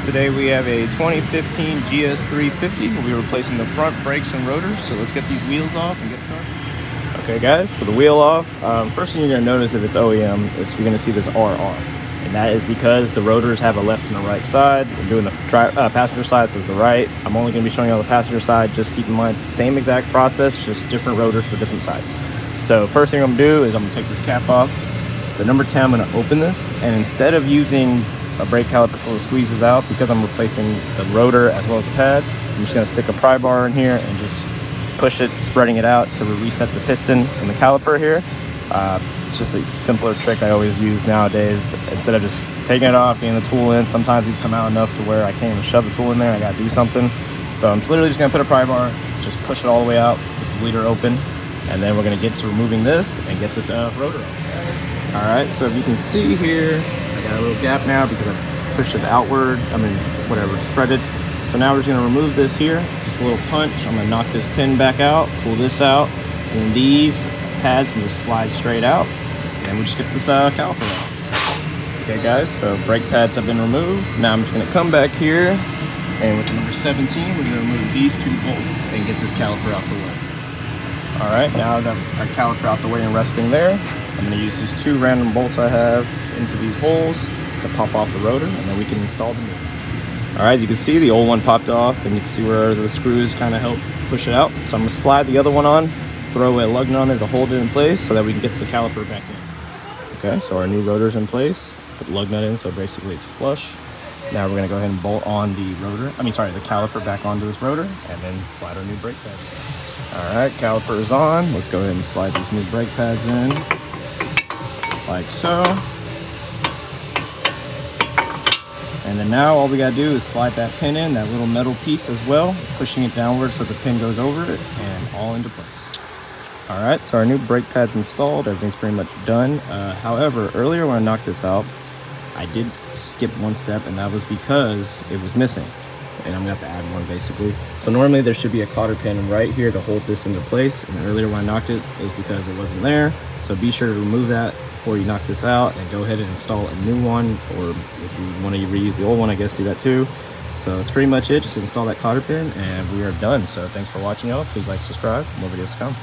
Today we have a 2015 GS350. We'll be replacing the front brakes and rotors. So let's get these wheels off and get started. Okay guys, so the wheel off. First thing you're going to notice if it's OEM is you're going to see this RR. And that is because the rotors have a left and a right side. I'm doing the passenger side, so it's the right. I'm only going to be showing you on the passenger side. Just keep in mind it's the same exact process, just different rotors for different sides. So first thing I'm going to do is I'm going to take this cap off. The number 10, I'm going to open this, and instead of using a brake caliper full of squeezes out, because I'm replacing the rotor as well as the pad, I'm just going to stick a pry bar in here and just push it, spreading it out to reset the piston and the caliper here. It's just a simpler trick I always use nowadays. Instead of just taking it off, getting the tool in, sometimes these come out enough to where I can't even shove the tool in there. I got to do something. So I'm literally just going to put a pry bar, just push it all the way out, get the bleeder open, and then we're going to get to removing this and get this rotor off. All right, so if you can see here, I got a little gap now because I pushed it outward, spread it. So now we're just gonna remove this here, just a little punch. I'm gonna knock this pin back out, pull this out, and these pads can just slide straight out. And then we just get this caliper off. Okay guys, so brake pads have been removed. Now I'm just gonna come back here, and with the number 17, we're gonna remove these two bolts and get this caliper out the way. All right, now I've got our caliper out the way and resting there. I'm going to use these two random bolts I have into these holes to pop off the rotor, and then we can install the new. All right, as you can see, the old one popped off, and you can see where the screws kind of help push it out. So I'm going to slide the other one on, throw a lug nut on there to hold it in place so that we can get the caliper back in. Okay, so our new rotor's in place. Put the lug nut in, so basically it's flush. Now we're going to go ahead and bolt on the the caliper back onto this rotor, and then slide our new brake pads. All right, caliper is on. Let's go ahead and slide these new brake pads in. Like so. And then now all we gotta do is slide that pin in, that little metal piece as well, pushing it downward so the pin goes over it, and all into place. All right, so our new brake pad's installed. Everything's pretty much done. However, earlier when I knocked this out, I did skip one step, and that was because it was missing. And I'm gonna have to add one basically. So normally there should be a cotter pin right here to hold this into place. And earlier when I knocked it, it was because it wasn't there. So be sure to remove that before you knock this out, and go ahead and install a new one, or if you want to reuse the old one, I guess do that too. So that's pretty much it. Just install that cotter pin and we are done. So thanks for watching, y'all. Please like, subscribe, more videos to come.